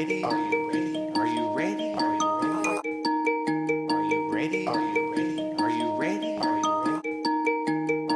ready? Are you ready? Are you ready? Are you ready? Are you ready? Are you ready? Are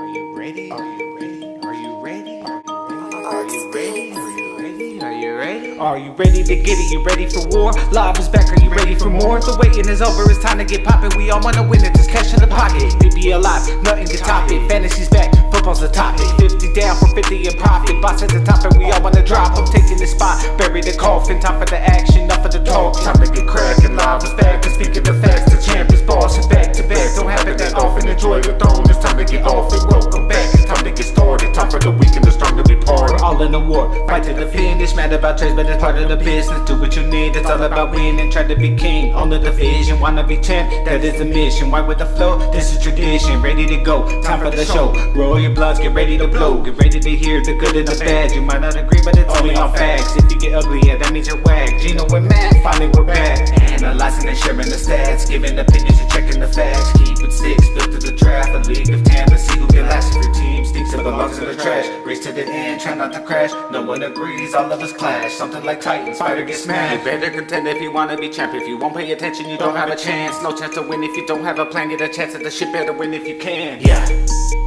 you ready? Are you ready? Are you ready? Are you ready? Are you ready? Are you ready? Are you ready to get it? You ready for war? Live is back, are you ready for more? The waiting is over, it's time to get poppin'. We all wanna win it, just cash in the pocket. Be alive, nothing can top it. Fantasy's back, football's the topic. 50 down for 50 in profit. Boss at the top and we all wanna drop. I'm taking the spot, bury the coffin. Time for the action, enough for the talk. Time to get crackin', live is back. And speaking the facts, the champions boss is back to back. Don't happen that often, enjoy the throne. It's time to get off and welcome back. It's time to get started, time for the weak and the strong to be part. We're all in the war, fight to the finish. Mad about trades, but it's part of the business. Do what you need, it's all about winning. Try to be king on the division. Wanna be champ, that is the mission. White with the flow, this is tradition. Ready to go, time for the show. Roll your bloods, get ready to blow. Get ready to hear the good and the bad. You might not agree, but it's only on facts. If you get ugly, yeah, that means you're whack. Geno and Matt, finally we're back. Analyzing and sharing the stats, giving opinions and checking the facts. Keep it six, built to the draft. A league of 10, let's see who get last. If your team stinks, it belongs in the trash. Race to the end, try not to crash. No one agrees, all of us clash. Something like Titan, Spider gets smashed. You better contend if you wanna be champ. If you won't pay attention, you don't have a chance. No chance to win if you don't have a plan. Get a chance at the shit, better win if you can. Yeah,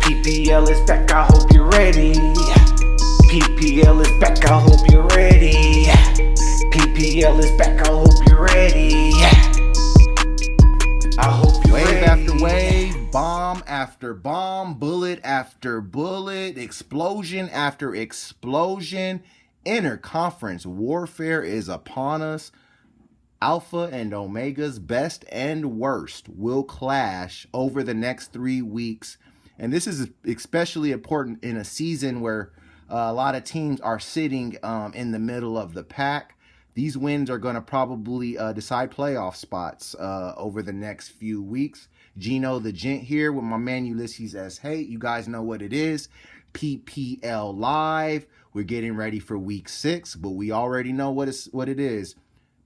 PPL is back, I hope you're ready. PPL is back, I hope you're ready. PPL is back, I hope you're ready. I hope you're ready. Wave after wave, bomb after bomb, bullet after bullet, explosion after explosion. Interconference warfare is upon us. Alpha and Omega's best and worst will clash over the next 3 weeks. And this is especially important in a season where a lot of teams are sitting in the middle of the pack. These wins are going to probably decide playoff spots over the next few weeks. Geno the Gent here with my man Ulysses S. Hey, you guys know what it is. PPL Live. We're getting ready for week 6, but we already know what it is.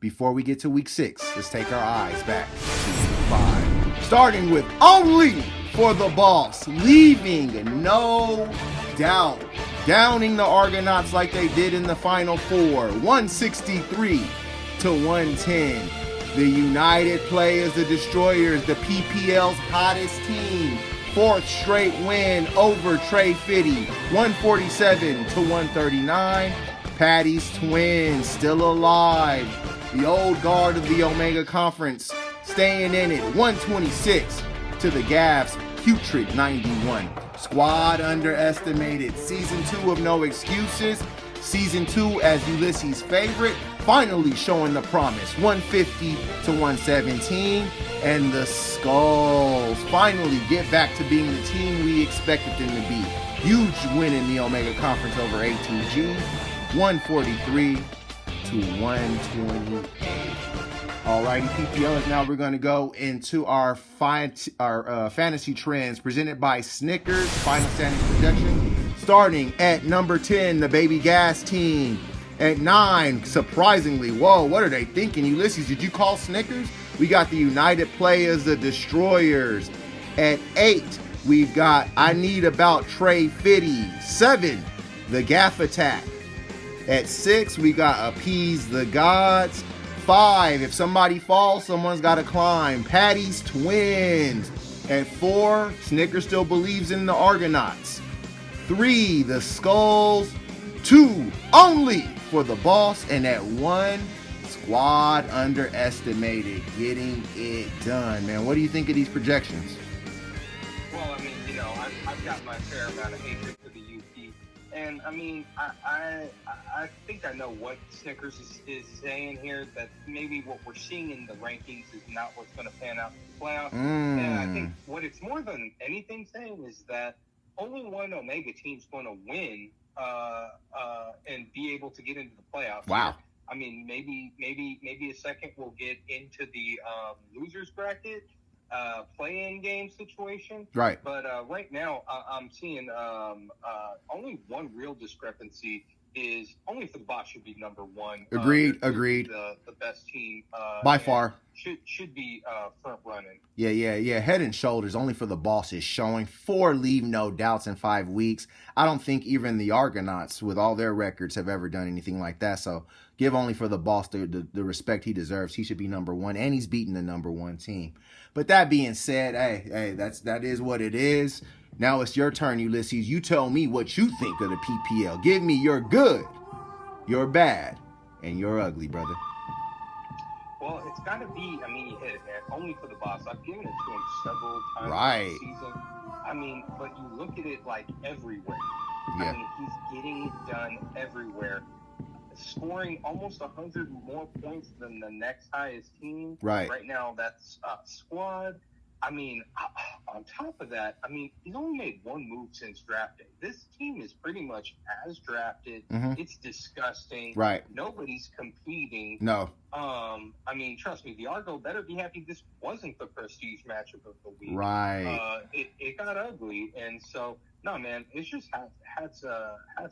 Before we get to week 6, let's take our eyes back to week 5. Starting with Only for the Boss, leaving no doubt. Downing the Argonauts like they did in the Final Four, 163 to 110. The United Players, the Destroyers, the PPL's hottest team, 4th straight win over Trey Fitty, 147 to 139. Patty's Twins still alive. The old guard of the Omega Conference staying in it, 126 to the Gavs, putrid 91. Squad underestimated. Season 2 of No Excuses. Season 2 as Ulysses' favorite. Finally showing the promise. 150 to 117. And the Skulls finally get back to being the team we expected them to be. Huge win in the Omega Conference over ATG. 143 to 128. Alrighty, PPLers, now we're going to go into our fantasy trends presented by Snickers, final standings projection. Starting at number 10, the Baby Gas team. At 9, surprisingly, whoa, what are they thinking? Ulysses, did you call Snickers? We got the United Players, the Destroyers. At 8, we've got I Need About Trey Fitty. 7, the Gaff Attack. At 6, we got Appease the Gods. 5, if somebody falls, someone's got to climb. Patty's Twins. At 4, Snickers still believes in the Argonauts. 3, the Skulls. 2, Only for the Boss. And at 1, Squad underestimated, getting it done. Man, what do you think of these projections? Well, I mean, you know, I've got my fair amount of hatred for the UP. And I mean, I think I know what Snickers is saying here, that maybe what we're seeing in the rankings is not what's going to pan out in the playoffs. And I think what it's more than anything saying is that only one Omega team's going to win and be able to get into the playoffs. Wow. I mean, maybe a second we'll get into the losers bracket. Play-in game situation. Right. But right now, I'm seeing only one real discrepancy is only for the boss should be number one. Agreed. The best team by far should be front running. Yeah. Head and shoulders. Only for the boss is showing. 4 leave no doubts in 5 weeks. I don't think even the Argonauts, with all their records, have ever done anything like that. So give only for the boss the respect he deserves. He should be number one, and he's beating the number one team. But that being said, hey, that is what it is. Now it's your turn, Ulysses. You tell me what you think of the PPL. Give me your good, your bad, and your ugly, brother. Well, it's got to be, I mean, you hit it, man. Only for the boss. I've given it to him several times this season. I mean, but you look at it like everywhere. Yeah. I mean, he's getting it done everywhere. Scoring almost 100 more points than the next highest team. Right now, that's squad. I mean, on top of that, I mean, he's only made one move since draft day. This team is pretty much as drafted. Mm-hmm. It's disgusting. Right. Nobody's competing. No. I mean, trust me, the Argo better be happy this wasn't the prestige matchup of the week. Right. It got ugly, and so no, man, it's just hats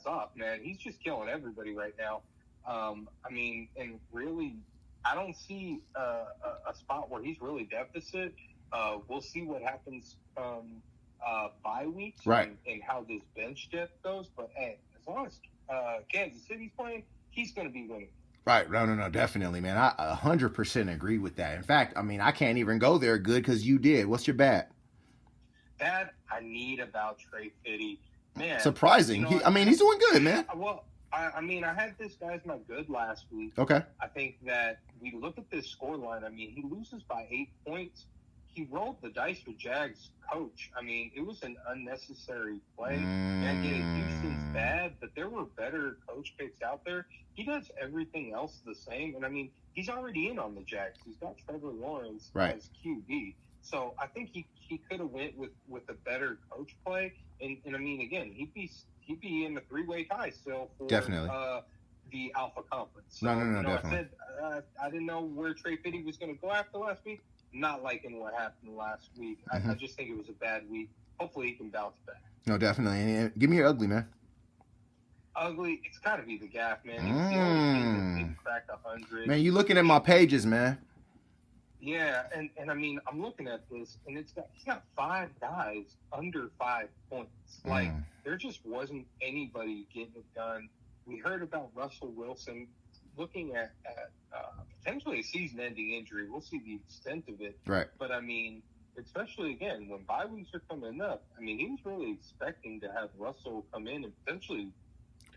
off, man. He's just killing everybody right now. I mean, and really, I don't see a spot where he's really deficit. We'll see what happens bye weeks, right, and how this bench depth goes. But hey, as long as Kansas City's playing, he's going to be winning. Right. No, definitely, man. I 100% agree with that. In fact, I mean, I can't even go there good because you did. What's your bad? Bad, I need about Trey Fitty. Man. Surprising. You know, he's doing good, man. Well, I mean, I had this guy as my good last week. Okay. I think that we look at this scoreline. I mean, he loses by 8 points. He rolled the dice with Jags' coach. I mean, it was an unnecessary play. I get it, Houston's bad, but there were better coach picks out there. He does everything else the same. And, I mean, he's already in on the Jags. He's got Trevor Lawrence as QB. So I think he could have went with a better coach play. And I mean, again, he'd be in the 3-way tie still for definitely the Alpha Conference. So, no, definitely. I said I didn't know where Trey Fitty was going to go after last week. Not liking what happened last week. I just think it was a bad week. Hopefully he can bounce back. No, definitely. And give me your ugly, man. Ugly, it's got to be the Gaff, man. He's the only team that didn't crack 100. Man, you looking at my pages, man. Yeah, and I mean, I'm looking at this, and he's got 5 guys under 5 points. Like, there just wasn't anybody getting it done. We heard about Russell Wilson looking at potentially a season-ending injury. We'll see the extent of it. Right. But, I mean, especially, again, when bye weeks are coming up, I mean, he was really expecting to have Russell come in and potentially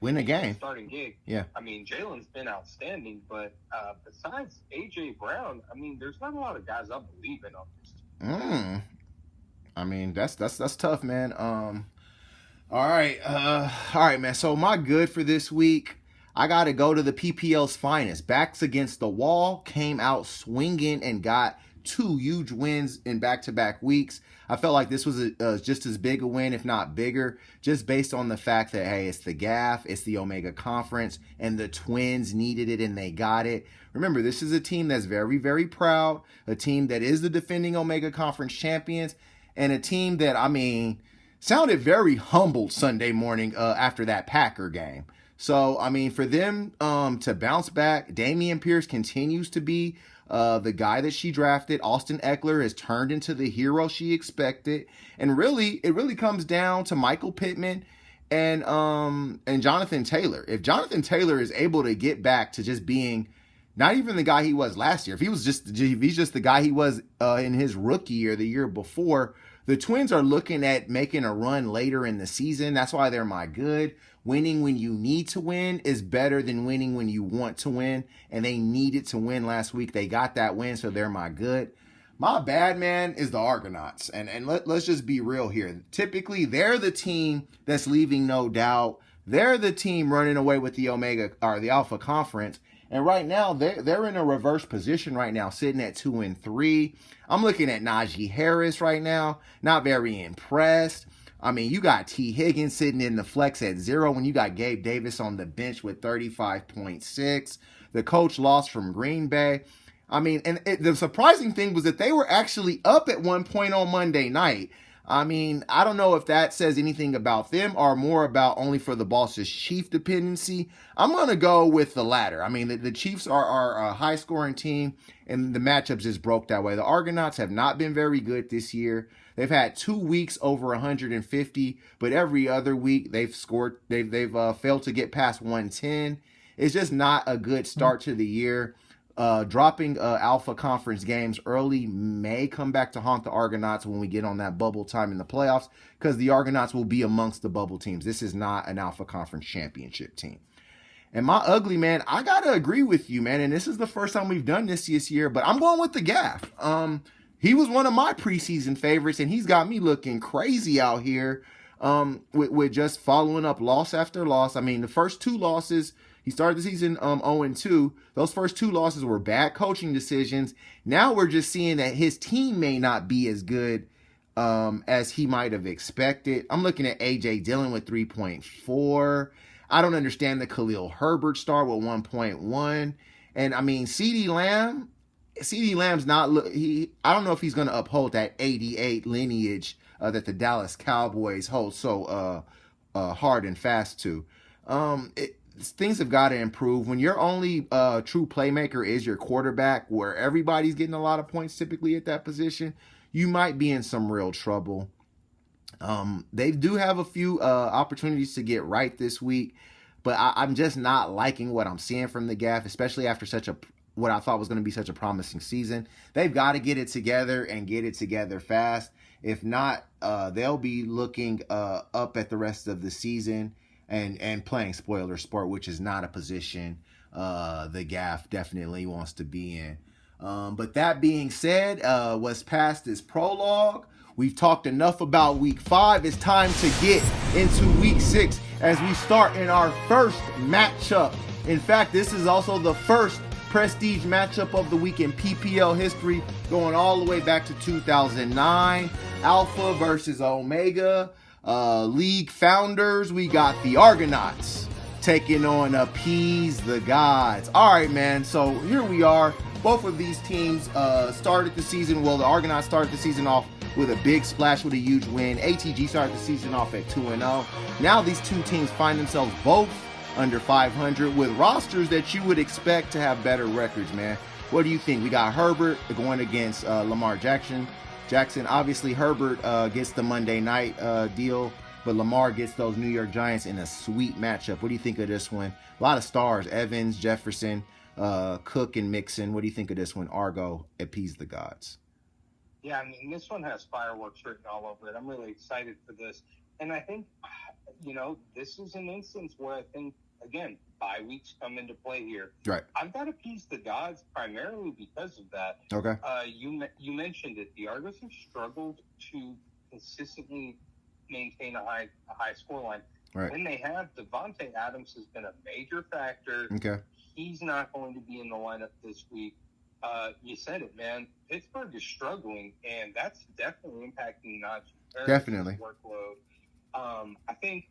win a game. Starting gig. Yeah. I mean, Jalen's been outstanding, but besides A.J. Brown, I mean, there's not a lot of guys I believe in on this team. I mean, that's tough, man. All right, man. So my good for this week, I got to go to the PPL's finest. Backs against the wall, came out swinging and got 2 huge wins in back-to-back weeks. I felt like this was just as big a win, if not bigger, just based on the fact that, hey, it's the GAF, it's the Omega Conference, and the Twins needed it and they got it. Remember, this is a team that's very, very proud, a team that is the defending Omega Conference champions, and a team that, I mean, sounded very humbled Sunday morning after that Packer game. So, I mean, for them to bounce back, Dameon Pierce continues to be the guy that she drafted. Austin Eckler has turned into the hero she expected. And really, it really comes down to Michael Pittman and Jonathan Taylor. If Jonathan Taylor is able to get back to just being not even the guy he was last year, if he's just the guy he was in his rookie year, the year before, the Twins are looking at making a run later in the season. That's why they're my good. Winning when you need to win is better than winning when you want to win. And they needed to win last week. They got that win, so they're my good. My bad, man, is the Argonauts. And let's just be real here. Typically, they're the team that's leaving no doubt. They're the team running away with the Omega or the Alpha Conference. And right now, they're in a reverse position right now, sitting at 2-3. I'm looking at Najee Harris right now. Not very impressed. I mean, you got T. Higgins sitting in the flex at 0 when you got Gabe Davis on the bench with 35.6. The coach lost from Green Bay. I mean, and the surprising thing was that they were actually up at one point on Monday night. I mean, I don't know if that says anything about them or more about only for the boss's chief dependency. I'm going to go with the latter. I mean, the Chiefs are a high scoring team, and the matchups just broke that way. The Argonauts have not been very good this year. They've had 2 weeks over 150, but every other week they've scored. They've failed to get past 110. It's just not a good start to the year. Dropping Alpha Conference games early may come back to haunt the Argonauts when we get on that bubble time in the playoffs, because the Argonauts will be amongst the bubble teams. This is not an Alpha Conference championship team. And my ugly, man, I got to agree with you, man. And this is the first time we've done this year, but I'm going with the Gaff. He was one of my preseason favorites, and he's got me looking crazy out here with just following up loss after loss. I mean, the first 2 losses, he started the season 0-2. Those first 2 losses were bad coaching decisions. Now we're just seeing that his team may not be as good as he might have expected. I'm looking at A.J. Dillon with 3.4. I don't understand the Khalil Herbert start with 1.1. And, I mean, CeeDee Lamb's not I don't know if he's going to uphold that 88 lineage that the Dallas Cowboys hold so hard and fast to. Things have got to improve. When your only true playmaker is your quarterback, where everybody's getting a lot of points typically at that position, you might be in some real trouble. They do have a few opportunities to get right this week, but I'm just not liking what I'm seeing from the Gaff, especially after what I thought was going to be such a promising season. They've got to get it together and get it together fast. If not, they'll be looking up at the rest of the season and playing spoiler sport, which is not a position the Gaff definitely wants to be in. But that being said, what's past is prologue. We've talked enough about week 5. It's time to get into week 6 as we start in our first matchup. In fact, this is also the first prestige matchup of the week in PPL history, going all the way back to 2009. Alpha versus Omega. League founders, we got the Argonauts taking on Appease the Gods. All right, man, so here we are. Both of these teams started the season, well, the Argonauts started the season off with a big splash with a huge win. ATG started the season off at 2-0. Now these two teams find themselves both under 500 with rosters that you would expect to have better records, man. What do you think? We got Herbert going against Lamar Jackson. Obviously, Herbert gets the Monday night deal, but Lamar gets those New York Giants in a sweet matchup. What do you think of this one? A lot of stars: Evans, Jefferson, Cook, and Mixon. What do you think of this one? Argo, Appease the Gods. Yeah, I mean, this one has fireworks written all over it. I'm really excited for this. And I think, this is an instance where I think, again, bye weeks come into play here. Right. I've got to appease the gods primarily because of that. Okay. You mentioned it. The Argos have struggled to consistently maintain a high scoreline. Right. When they have, Devontae Adams has been a major factor. Okay. He's not going to be in the lineup this week. You said it, man. Pittsburgh is struggling, and that's definitely impacting Najee workload. I think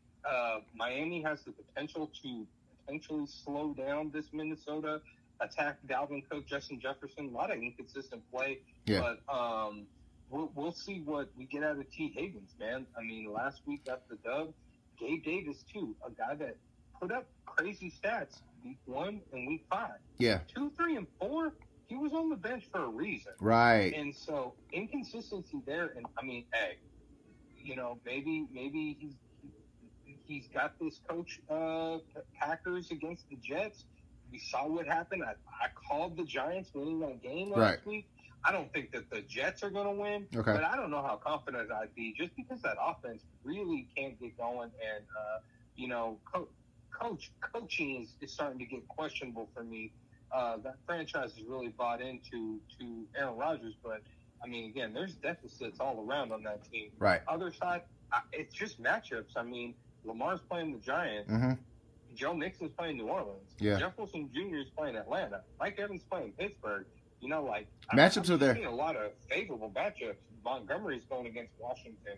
Miami has the potential to potentially slow down this Minnesota attack. Dalvin Cook, Justin Jefferson, a lot of inconsistent play. Yeah. But we'll see what we get out of T. Higgins, man. I mean, last week got the dub. Gabe Davis, too, a guy that put up crazy stats week 1 and week 5. Yeah. 2, 3, and 4. He was on the bench for a reason. Right. And so inconsistency there. And I mean, hey, maybe he's got this coach Packers against the Jets. We saw what happened. I called the Giants winning that game last week. I don't think that the Jets are going to win, but I don't know how confident I'd be just because that offense really can't get going. And, coaching is starting to get questionable for me. That franchise is really bought into Aaron Rodgers, but I mean, again, there's deficits all around on that team. Right. Other side, it's just matchups. I mean, Lamar's playing the Giants. Mm-hmm. Joe Mixon's playing New Orleans. Yeah. Jeff Wilson Jr. is playing Atlanta. Mike Evans playing Pittsburgh. Matchups are there. I've seen a lot of favorable matchups. Montgomery's going against Washington.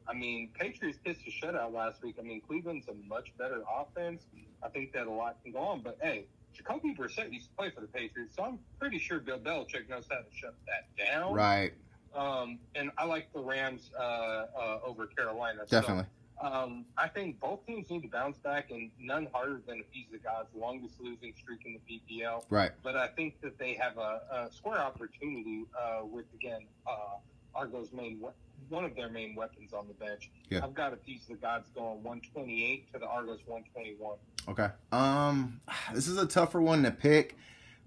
I mean, Patriots pitched a shutout last week. I mean, Cleveland's a much better offense. I think that a lot can go on, but hey. Jacoby Brissett used to play for the Patriots, so I'm pretty sure Bill Belichick knows how to shut that down. Right. And I like the Rams over Carolina. Definitely. So I think both teams need to bounce back, and none harder than Appease the Gods, longest losing streak in the PPL. Right. But I think that they have a square opportunity with, again, Argo's one of their main weapons on the bench. Yeah. I've got Appease the Gods going 128 to the Argos 121. Okay. This is a tougher one to pick,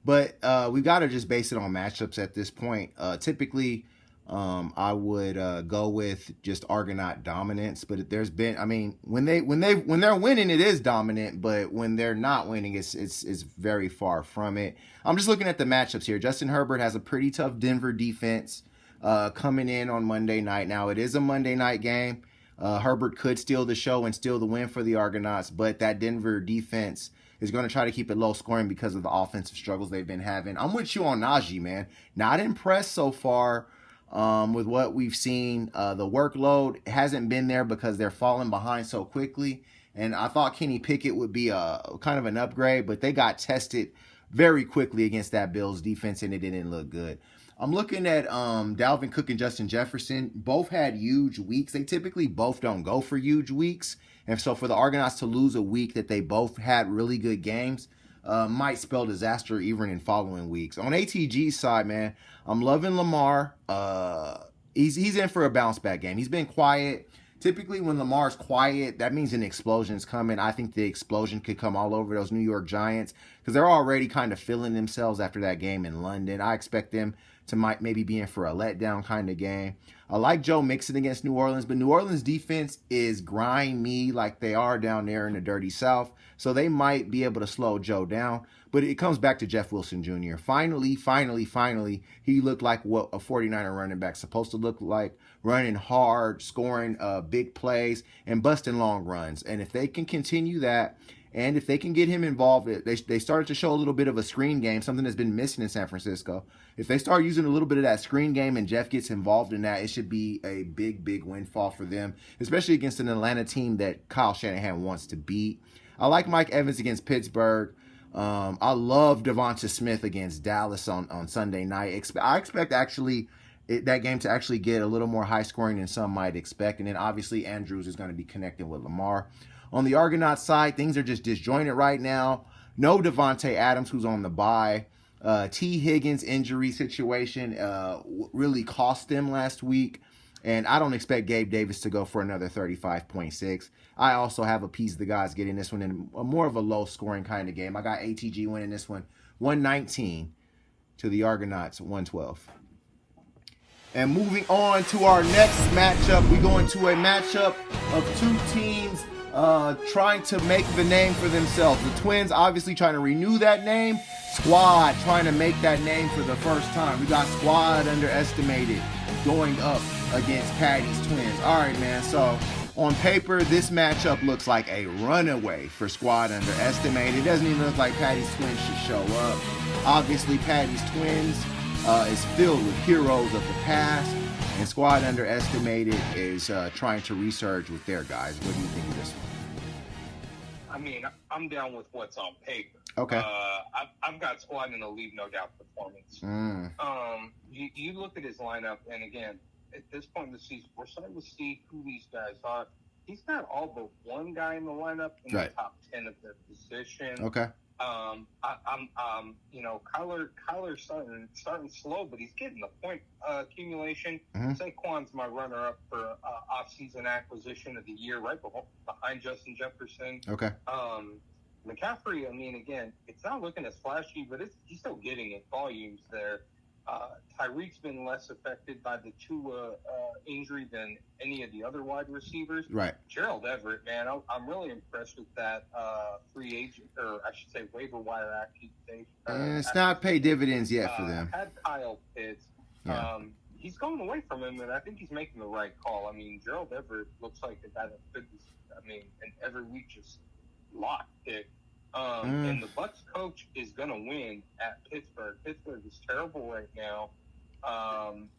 but we got to just base it on matchups at this point. Typically, I would go with just Argonaut dominance, but there's been, I mean, when they're winning, it is dominant, but when they're not winning, it's very far from it. I'm just looking at the matchups here. Justin Herbert has a pretty tough Denver defense coming in on Monday night. Now, it is a Monday night game. Herbert could steal the show and steal the win for the Argonauts, but that Denver defense is going to try to keep it low scoring because of the offensive struggles they've been having. I'm with you on Najee, man. Not impressed so far with what we've seen. The workload hasn't been there because they're falling behind so quickly. And I thought Kenny Pickett would be a kind of an upgrade, but they got tested very quickly against that Bills defense, and it didn't look good. I'm looking at Dalvin Cook and Justin Jefferson. Both had huge weeks. They typically both don't go for huge weeks. And so for the Argonauts to lose a week that they both had really good games might spell disaster even in following weeks. On ATG's side, man, I'm loving Lamar. He's in for a bounce back game. He's been quiet. Typically when Lamar's quiet, that means an explosion's coming. I think the explosion could come all over those New York Giants because they're already kind of feeling themselves after that game in London. I expect them to maybe be in for a letdown kind of game. I like Joe Mixon against New Orleans, but New Orleans defense is grimy like they are down there in the dirty South, so they might be able to slow Joe down. But it comes back to Jeff Wilson Jr. Finally, he looked like what a 49er running back's supposed to look like, running hard, scoring big plays, and busting long runs. And if they can continue that, and if they can get him involved, they started to show a little bit of a screen game, something that's been missing in San Francisco. If they start using a little bit of that screen game and Jeff gets involved in that, it should be a big windfall for them, especially against an Atlanta team that Kyle Shanahan wants to beat. I like Mike Evans against Pittsburgh. I love Devonta Smith against Dallas on Sunday night. I expect actually that game to actually get a little more high scoring than some might expect. And then obviously Andrews is going to be connecting with Lamar. On the Argonaut side, things are just disjointed right now. No Devontae Adams, who's on the bye. T. Higgins injury situation really cost them last week. And I don't expect Gabe Davis to go for another 35.6. I also have Appease the Gods getting this one in more of a low-scoring kind of game. I got ATG winning this one 119 to the Argonauts 112. And moving on to our next matchup, we go into a matchup of two teams trying to make the name for themselves. The Twins obviously trying to renew that name. Squad trying to make that name for the first time. We got Squad Underestimated going up against Patty's Twins. All right, man. So on paper, this matchup looks like a runaway for Squad Underestimated. It doesn't even look like Patty's Twins should show up. Obviously, Patty's Twins is filled with heroes of the past, and Squad Underestimated is trying to resurge with their guys. What do you think of this one? I mean, I'm down with what's on paper. Okay. I've got Squad in a leave no doubt performance. You look at his lineup, and again, at this point in the season, we're starting to see who these guys are. He's got all but one guy in the lineup in the top 10 of their position. Okay. Kyler's starting slow, but he's getting the point accumulation. Saquon's my runner-up for off-season acquisition of the year, right behind Justin Jefferson. Okay. McCaffrey, I mean, again, it's not looking as flashy, but he's still getting it. Volumes there. Tyreek's been less affected by the Tua injury than any of the other wide receivers. Right. Gerald Everett, man, I'm really impressed with that free agent, or I should say waiver wire accusation. It's not paid dividends yet for them. Had Kyle Pitts. Yeah. He's going away from him, and I think he's making the right call. I mean, Gerald Everett looks like a guy that could be, and every week just lock pick. And the Bucs coach is going to win at Pittsburgh. Pittsburgh is terrible right now.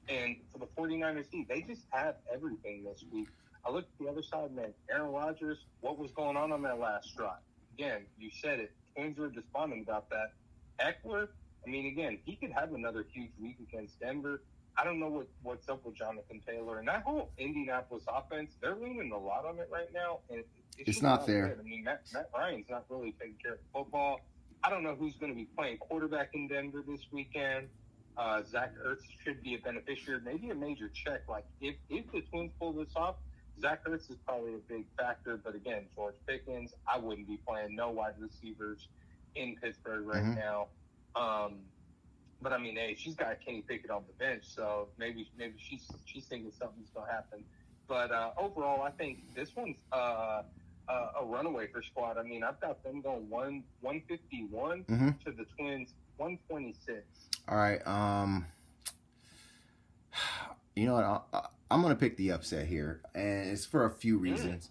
And for the 49ers, they just have everything this week. I look at the other side, man. Aaron Rodgers, what was going on that last drive? Again, you said it. Twins were despondent about that. Eckler, I mean, again, he could have another huge week against Denver. I don't know what's up with Jonathan Taylor and that whole Indianapolis offense. They're leaning a lot on it right now, and It's not there. Good. I mean, Matt Ryan's not really taking care of football. I don't know who's going to be playing quarterback in Denver this weekend. Zach Ertz should be a beneficiary, maybe a major check. Like if the Twins pull this off, Zach Ertz is probably a big factor. But again, George Pickens, I wouldn't be playing no wide receivers in Pittsburgh right now. But I mean, hey, she's got Kenny Pickett on the bench, so maybe she's thinking something's gonna happen. But overall, I think this one's a runaway for Squad. I mean, I've got them going 151 to the Twins 126. All right. You know what? I'm gonna pick the upset here, and it's for a few reasons.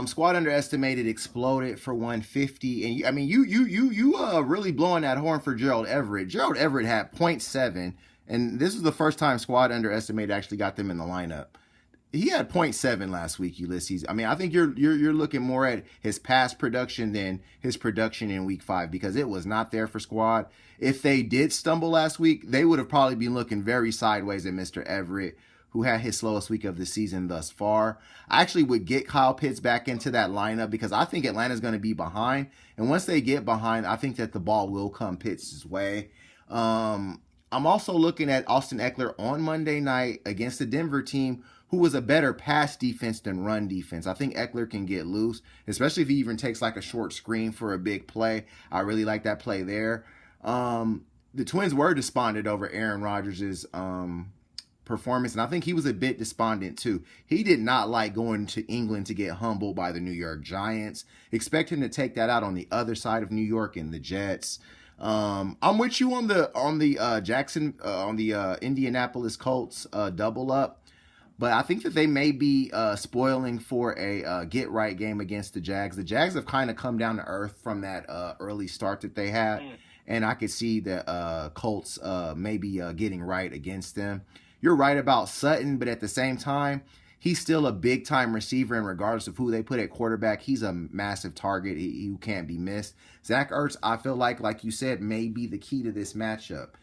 Squad underestimated exploded for 150, and you really blowing that horn for Gerald Everett. Gerald Everett had 0.7, and this is the first time Squad underestimated actually got them in the lineup. He had 0.7 last week, Ulysses. I mean, I think you're looking more at his past production than his production in week 5, because it was not there for Squad. If they did stumble last week, they would have probably been looking very sideways at Mr. Everett, who had his slowest week of the season thus far. I actually would get Kyle Pitts back into that lineup because I think Atlanta's going to be behind. And once they get behind, I think that the ball will come Pitts' way. I'm also looking at Austin Eckler on Monday night against the Denver team, who was a better pass defense than run defense. I think Eckler can get loose, especially if he even takes like a short screen for a big play. I really like that play there. The Twins were despondent over Aaron Rodgers' performance, and I think he was a bit despondent too. He did not like going to England to get humbled by the New York Giants. Expect him to take that out on the other side of New York in the Jets. I'm with you on the Indianapolis Colts double up, but I think that they may be spoiling for a get right game against the Jags. The Jags have kind of come down to earth from that early start that they had, and I could see the Colts maybe getting right against them. You're right about Sutton, but at the same time, he's still a big-time receiver, and regardless of who they put at quarterback, he's a massive target. He can't be missed. Zach Ertz, I feel like you said, may be the key to this matchup.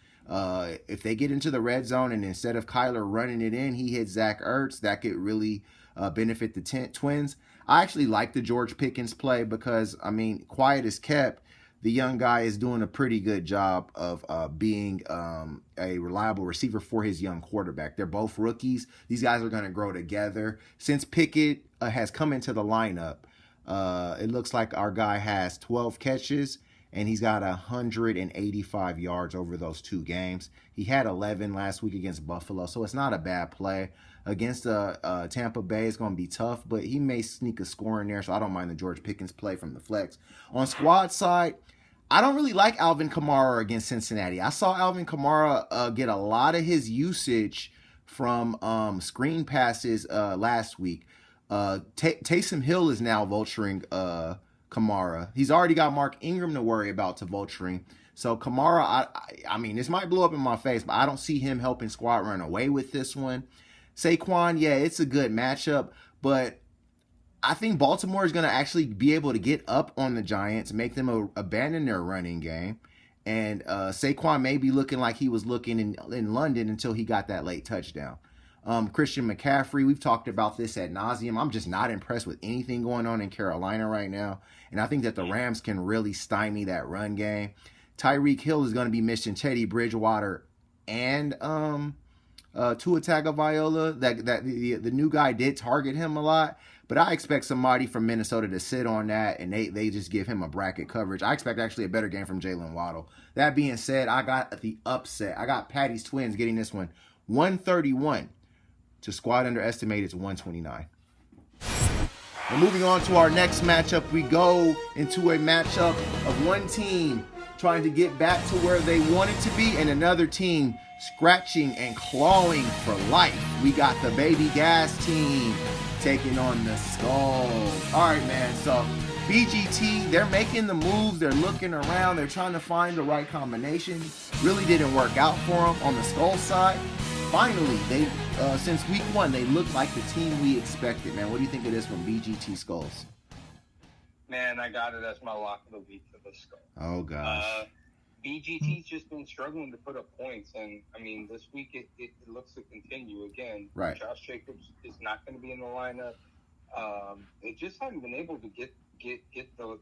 If they get into the red zone and instead of Kyler running it in, he hits Zach Ertz, that could really benefit the Twins. I actually like the George Pickens play because, I mean, quiet as kept, the young guy is doing a pretty good job of being a reliable receiver for his young quarterback. They're both rookies. These guys are going to grow together. Since Pickett has come into the lineup, it looks like our guy has 12 catches, and he's got 185 yards over those 2 games. He had 11 last week against Buffalo, so it's not a bad play. Against Tampa Bay, it's going to be tough, but he may sneak a score in there, so I don't mind the George Pickens play from the flex. On Squad side, I don't really like Alvin Kamara against Cincinnati. I saw Alvin Kamara get a lot of his usage from screen passes last week. Taysom Hill is now vulturing Kamara. He's already got Mark Ingram to worry about to vulturing. So Kamara, I mean, this might blow up in my face, but I don't see him helping Squad run away with this one. Saquon, yeah, it's a good matchup, but I think Baltimore is going to actually be able to get up on the Giants, make them abandon their running game. And Saquon may be looking like he was looking in London until he got that late touchdown. Christian McCaffrey, we've talked about this ad nauseum. I'm just not impressed with anything going on in Carolina right now. And I think that the Rams can really stymie that run game. Tyreek Hill is going to be missing Teddy Bridgewater and Tua Tagovailoa. The new guy did target him a lot. But I expect somebody from Minnesota to sit on that, and they just give him a bracket coverage. I expect actually a better game from Jalen Waddle. That being said, I got the upset. I got Patty's Twins getting this one 131 to Squad underestimated to 129. And moving on to our next matchup, we go into a matchup of one team trying to get back to where they wanted to be and another team scratching and clawing for life. We got the Baby Gas team taking on the Skulls. All right, man. So BGT, they're making the moves. They're looking around. They're trying to find the right combination. Really didn't work out for them on the Skulls side. Finally, they since week 1, they look like the team we expected, man. What do you think of this one, BGT Skulls? Man, I got it as my lock of the week for the Skulls. Oh, gosh. BGT's just been struggling to put up points, and I mean, this week it looks to continue again. Right. Josh Jacobs is not going to be in the lineup. They just haven't been able to get the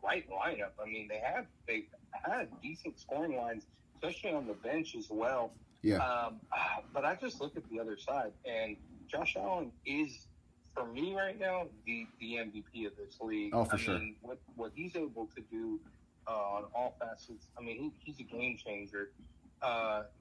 right lineup. I mean, they've had decent scoring lines, especially on the bench as well. Yeah. But I just look at the other side, and Josh Allen is, for me right now, the MVP of this league. Oh, for sure. I mean, what he's able to do on all facets. I mean, he's a game changer.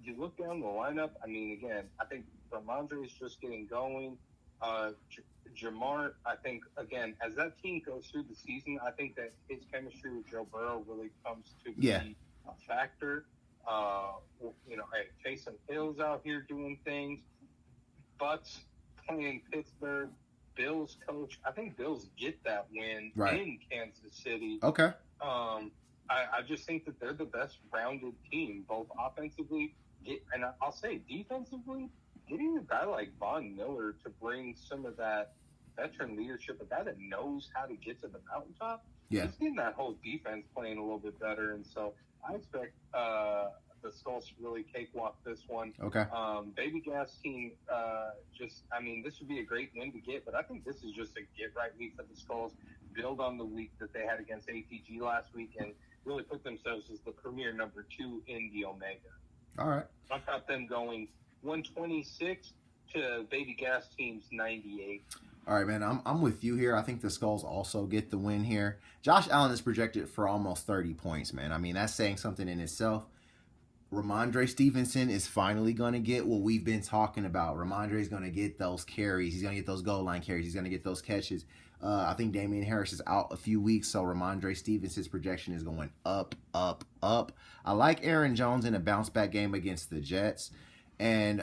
You look down the lineup. I mean, again, I think Ramondre is just getting going. Jamar, I think, again, as that team goes through the season, I think that his chemistry with Joe Burrow really comes to be a factor. Hey, Taysom Hill's out here doing things. Butts playing Pittsburgh. Bills coach. I think Bills get that win in Kansas City. Okay. I just think that they're the best rounded team, both offensively and I'll say defensively. Getting a guy like Von Miller to bring some of that veteran leadership, a guy that knows how to get to the mountaintop, he's getting that whole defense playing a little bit better. And so I expect the Skulls to really cakewalk this one. Okay. Baby Gas team, this would be a great win to get, but I think this is just a get-right week for the Skulls. Build on the week that they had against ATG last week and really put themselves as the premier number 2 in the Omega. All right. I've got them going 126 to Baby Gas team's 98. All right, man. I'm with you here. I think the Skulls also get the win here. Josh Allen is projected for almost 30 points, man. I mean, that's saying something in itself. Ramondre Stevenson is finally going to get what we've been talking about. Ramondre is going to get those carries. He's going to get those goal line carries. He's going to get those catches. I think Damian Harris is out a few weeks, so Ramondre Stevenson's projection is going up, up, up. I like Aaron Jones in a bounce-back game against the Jets. And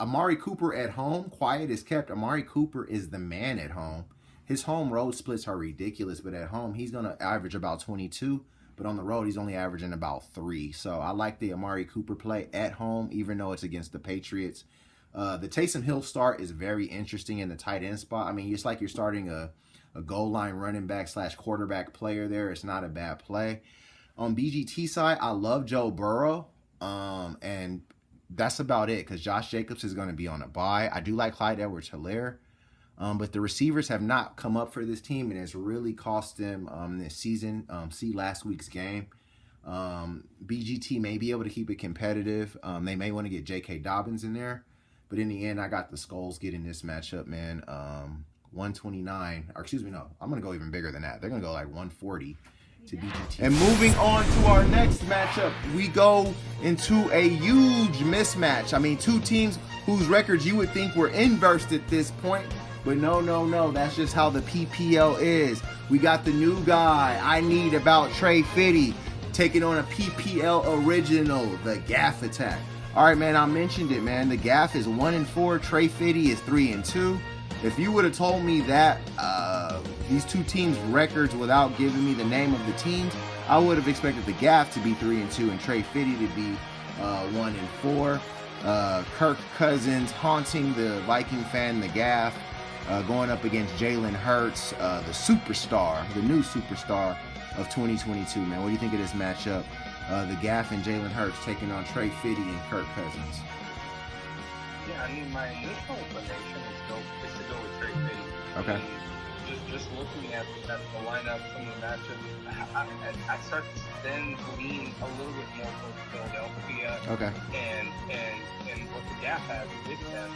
Amari Cooper at home, quiet is kept. Amari Cooper is the man at home. His home road splits are ridiculous, but at home he's going to average about 22. But on the road, he's only averaging about 3. So I like the Amari Cooper play at home, even though it's against the Patriots. The Taysom Hill start is very interesting in the tight end spot. I mean, it's like you're starting a goal line running back / quarterback player there. It's not a bad play. On BGT side, I love Joe Burrow. And that's about it because Josh Jacobs is going to be on a bye. I do like Clyde Edwards-Helaire. But the receivers have not come up for this team, and it's really cost them this season. See last week's game. BGT may be able to keep it competitive. They may want to get J.K. Dobbins in there. But in the end, I got the Skulls getting this matchup, man. 129. Or excuse me, no. I'm going to go even bigger than that. They're going to go like 140 to BGT. And moving on to our next matchup, we go into a huge mismatch. I mean, two teams whose records you would think were inversed at this point. But no, that's just how the PPL is. We got the new guy, I Need About Trey Fitty, taking on a PPL original, the Gaff Attack. All right, man, I mentioned it, man. The Gaff is 1-4, Trey Fitty is 3-2. If you would have told me that these two teams' records without giving me the name of the teams, I would have expected the Gaff to be 3-2 and Trey Fitty to be 1-4. Kirk Cousins haunting the Viking fan, the Gaff. Going up against Jalen Hurts, the superstar, the new superstar of 2022, man. What do you think of this matchup? The Gaff and Jalen Hurts taking on Trey Fitty and Kirk Cousins. Yeah, I mean, my initial inclination is to go with Trey Fitty. Okay. I mean, just looking at the lineup, some of the matchups, I start to then lean a little bit more towards Philadelphia. Okay. And what the Gaff has with them.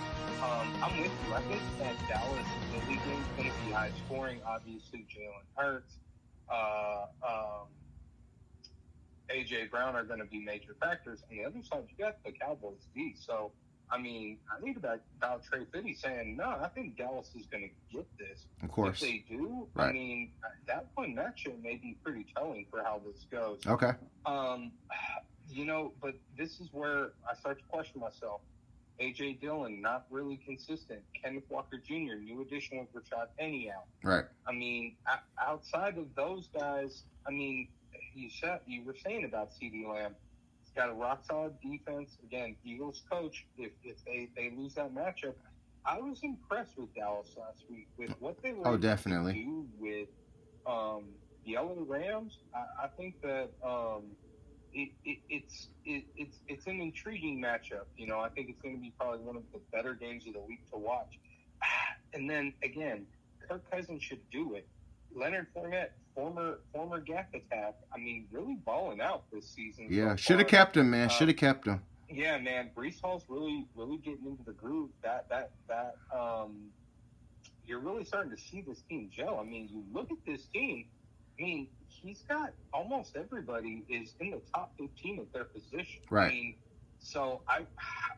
I'm with you. I think that Dallas Philly game is going to be high scoring. Obviously, Jalen Hurts, A.J. Brown are going to be major factors. On the other side, you got the Cowboys D. So, I mean, I need about Trey Fitty saying, no, I think Dallas is going to get this. Of course. If they do, right. I mean, that one matchup may be pretty telling for how this goes. Okay. But this is where I start to question myself. A.J. Dillon, not really consistent. Kenneth Walker Jr., new addition with Rashad Penny out. Right. I mean, outside of those guys, I mean, you were saying about CeeDee Lamb. He's got a rock-solid defense. Again, Eagles coach, if they lose that matchup, I was impressed with Dallas last week with what they were able to do with, Yellow Rams, I think that it's an intriguing matchup. You know, I think it's going to be probably one of the better games of the week to watch. And then again, Kirk Cousins should do it. Leonard Fournette, former Gap Attack, I mean, really balling out this season. Yeah, so should have kept him, man. Should have kept him. Yeah, man. Breece Hall's really getting into the groove. You're really starting to see this team gel. I mean, you look at this team. I mean, he's got almost everybody is in the top 15 at their position. Right. I mean, so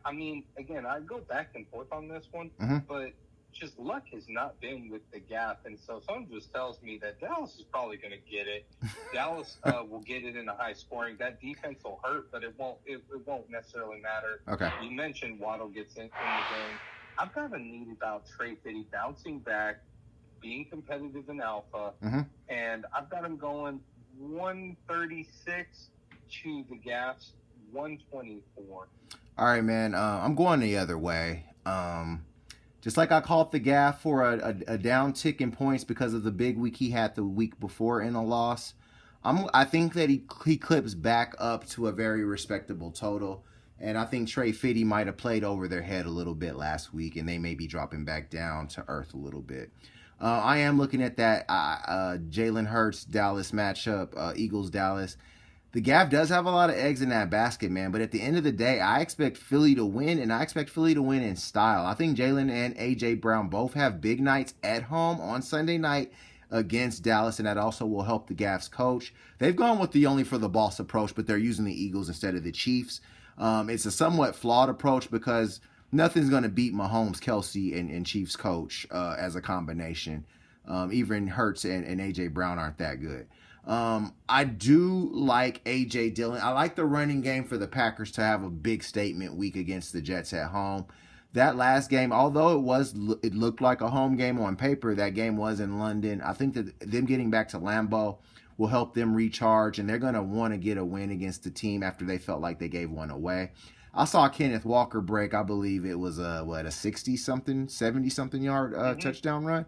I mean, again, I go back and forth on this one, but just luck has not been with the Gap, and so someone just tells me that Dallas is probably going to get it. Dallas will get it in a high scoring. That defense will hurt, but it won't necessarily matter. Okay. You mentioned Waddle gets in the game. I've got a need about Trey Fitty bouncing back, being competitive in alpha, and I've got him going 136 to the Gap's 124. All right, man. I'm going the other way. Just like I called the Gaff for a down tick in points because of the big week he had the week before in a loss. I think that he clips back up to a very respectable total. And I think Trey Fitty might have played over their head a little bit last week, and they may be dropping back down to earth a little bit. I am looking at that Jalen Hurts Dallas matchup, Eagles-Dallas. The Gaff does have a lot of eggs in that basket, man. But at the end of the day, I expect Philly to win, and I expect Philly to win in style. I think Jalen and A.J. Brown both have big nights at home on Sunday night against Dallas, and that also will help the Gaff's coach. They've gone with the only for the boss approach, but they're using the Eagles instead of the Chiefs. It's a somewhat flawed approach because nothing's going to beat Mahomes, Kelsey, and Chiefs coach as a combination. Even Hurts and A.J. Brown aren't that good. I do like A.J. Dillon. I like the running game for the Packers to have a big statement week against the Jets at home. That last game, although it looked like a home game on paper, that game was in London. I think that them getting back to Lambeau will help them recharge, and they're going to want to get a win against the team after they felt like they gave one away. I saw Kenneth Walker break, I believe it was a 60-something, 70-something yard touchdown run.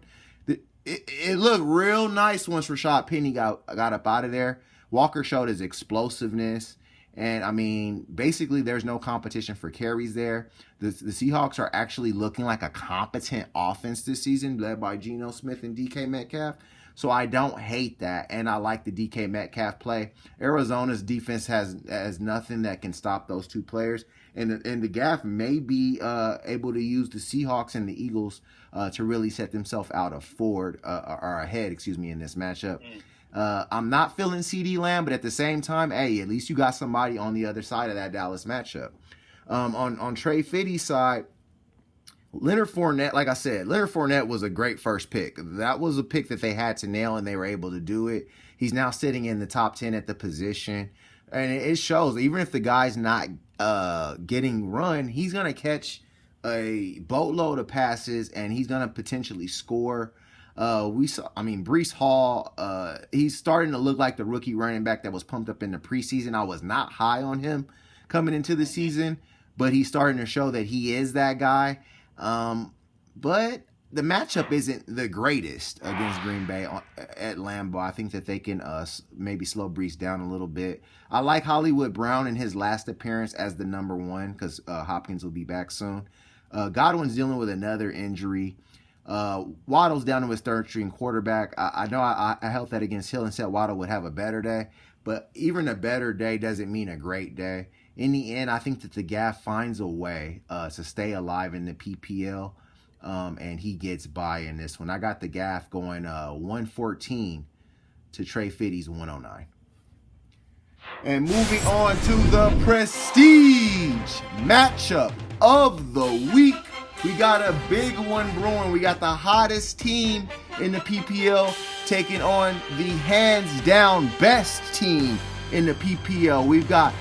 It looked real nice once Rashad Penny got up out of there. Walker showed his explosiveness. And, I mean, basically there's no competition for carries there. The Seahawks are actually looking like a competent offense this season, led by GENO Smith and DK Metcalf. So I don't hate that, and I like the DK Metcalf play. Arizona's defense has nothing that can stop those two players. And the Gaff may be able to use the Seahawks and the Eagles to really set themselves out ahead in this matchup. I'm not feeling CeeDee Lamb, but at the same time, hey, at least you got somebody on the other side of that Dallas matchup. On Trey Fitty's side, Leonard Fournette, like I said, Leonard Fournette was a great first pick. That was a pick that they had to nail, and they were able to do it. He's now sitting in the top 10 at the position. And it shows, even if the guy's not getting run, he's going to catch a boatload of passes, and he's going to potentially score. Breece Hall, he's starting to look like the rookie running back that was pumped up in the preseason. I was not high on him coming into the season, but he's starting to show that he is that guy. But the matchup isn't the greatest against Green Bay at Lambeau. I think that they can maybe slow Breece down a little bit. I like Hollywood Brown in his last appearance as the number one because Hopkins will be back soon. Godwin's dealing with another injury. Waddle's down to his third-string quarterback. I know I held that against Hill and said Waddle would have a better day, but even a better day doesn't mean a great day. In the end, I think that the Gaff finds a way to stay alive in the PPL, and he gets by in this one. I got the Gaff going 114 to Trey Fitty's 109. And moving on to the prestige matchup of the week. We got a big one brewing. We got the hottest team in the PPL taking on the hands-down best team in the PPL. We've got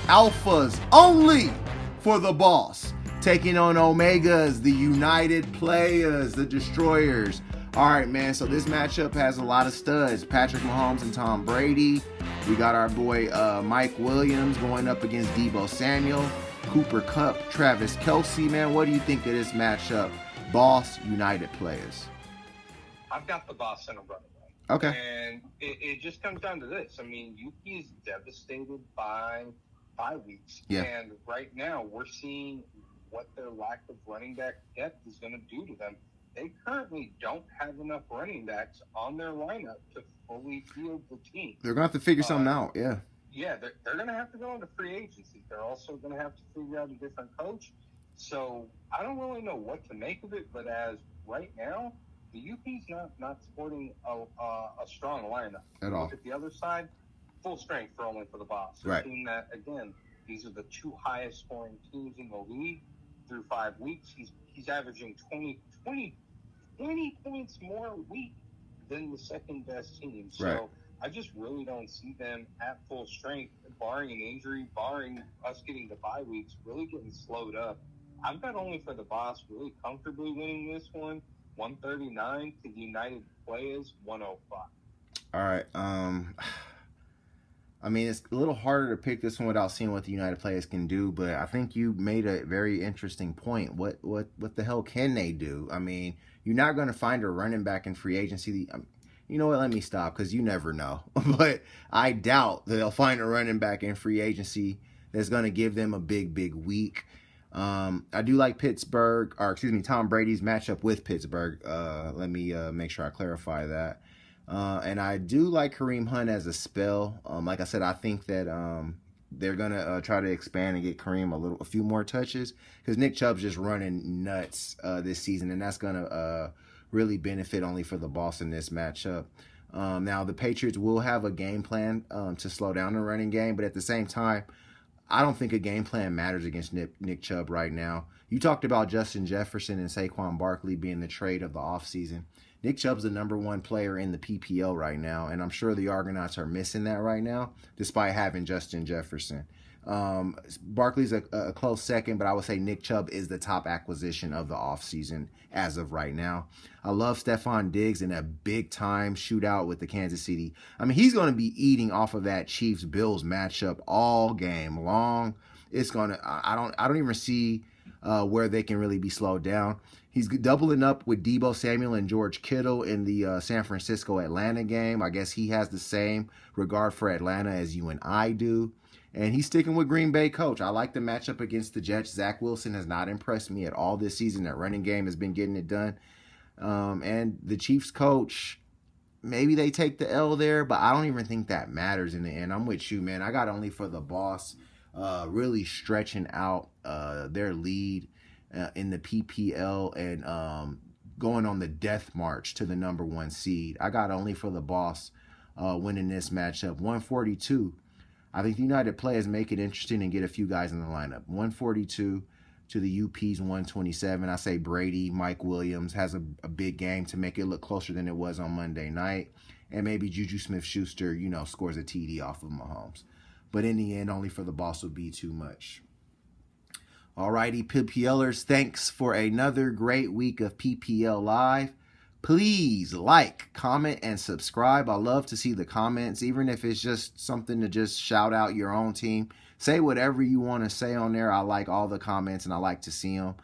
Alphas only for the boss taking on Omegas, the United Playas, the Destroyers. All right, man, so this matchup has a lot of studs. Patrick Mahomes and Tom Brady. We got our boy Mike Williams going up against Deebo Samuel. Cooper Kupp, Travis Kelce, man. What do you think of this matchup? Boss, United Players. I've got the boss in a runaway. Okay. And it just comes down to this. I mean, UP is devastated by 5 weeks. Yeah. And right now, we're seeing what their lack of running back depth is going to do to them. They currently don't have enough running backs on their lineup to fully field the team. They're going to have to figure something out, yeah. Yeah, they're going to have to go into free agency. They're also going to have to figure out a different coach. So I don't really know what to make of it, but as right now, the UP's not sporting a strong lineup. At all. Look at the other side, full strength for the Boss. A Right. team that, again, these are the two highest scoring teams in the league through 5 weeks. He's averaging 20 points more a week than the second best team. So Right. I just really don't see them at full strength, barring an injury, barring us getting to bye weeks, really getting slowed up. I've got only for the Boss really comfortably winning this one, 139 to the United Players, 105. All right. I mean, it's a little harder to pick this one without seeing what the United Players can do, but I think you made a very interesting point. What the hell can they do? I mean, you're not going to find a running back in free agency. You know what? Let me stop because you never know. But I doubt that they'll find a running back in free agency that's going to give them a big week. I do like Tom Brady's matchup with Pittsburgh. Let me make sure I clarify that. And I do like Kareem Hunt as a spell. Like I said, I think that they're gonna try to expand and get Kareem a few more touches because Nick Chubb's just running nuts this season, and that's gonna really benefit only for the Boss in this matchup. Now the Patriots will have a game plan to slow down the running game, but at the same time, I don't think a game plan matters against Nick Chubb right now. You talked about Justin Jefferson and Saquon Barkley being the trade of the offseason. Nick Chubb's the number one player in the PPL right now, and I'm sure the Argonauts are missing that right now, despite having Justin Jefferson. Barkley's a close second, but I would say Nick Chubb is the top acquisition of the offseason as of right now. I love Stephon Diggs in a big-time shootout with the Kansas City. I mean, he's going to be eating off of that Chiefs-Bills matchup all game long. It's going to – I don't even see where they can really be slowed down. He's doubling up with Deebo Samuel and George Kittle in the San Francisco-Atlanta game. I guess he has the same regard for Atlanta as you and I do. And he's sticking with Green Bay coach. I like the matchup against the Jets. Zach Wilson has not impressed me at all this season. That running game has been getting it done. And the Chiefs coach, maybe they take the L there, but I don't even think that matters in the end. I'm with you, man. I got only for the Boss really stretching out their lead in the PPL and going on the death march to the number one seed. I got only for the Boss winning this matchup. 142. I think the United Players make it interesting and get a few guys in the lineup. 142 to the UP's 127. I say Brady, Mike Williams has a big game to make it look closer than it was on Monday night. And maybe Juju Smith-Schuster, scores a TD off of Mahomes. But in the end, only for the Boss would be too much. Alrighty, PPLers, thanks for another great week of PPL Live. Please like, comment, and subscribe. I love to see the comments, even if it's just something to just shout out your own team. Say whatever you want to say on there. I like all the comments, and I like to see them.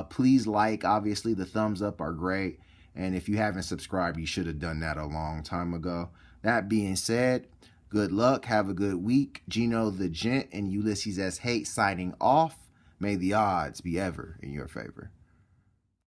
Please like. Obviously, the thumbs up are great. And if you haven't subscribed, you should have done that a long time ago. That being said, good luck. Have a good week. Geno the Gent and Ulysses S. Hate signing off. May the odds be ever in your favor.